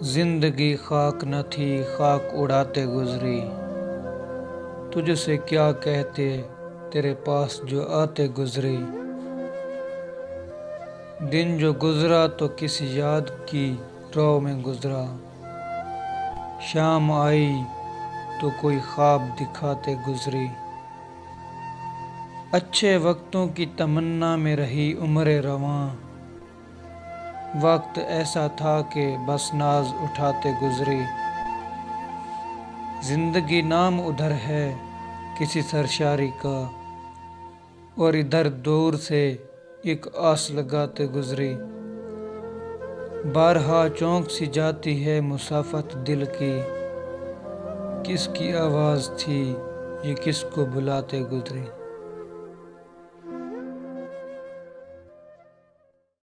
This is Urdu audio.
زندگی خاک نہ تھی خاک اڑاتے گزری، تجھ سے کیا کہتے تیرے پاس جو آتے گزری۔ دن جو گزرا تو کسی یاد کی رو میں گزرا، شام آئی تو کوئی خواب دکھاتے گزری۔ اچھے وقتوں کی تمنا میں رہی عمر رواں، وقت ایسا تھا کہ بس ناز اٹھاتے گزری۔ زندگی نام ادھر ہے کسی سرشاری کا، اور ادھر دور سے ایک آس لگاتے گزری۔ بارہا چونک سی جاتی ہے مسافت دل کی، کس کی آواز تھی یہ کس کو بلاتے گزری۔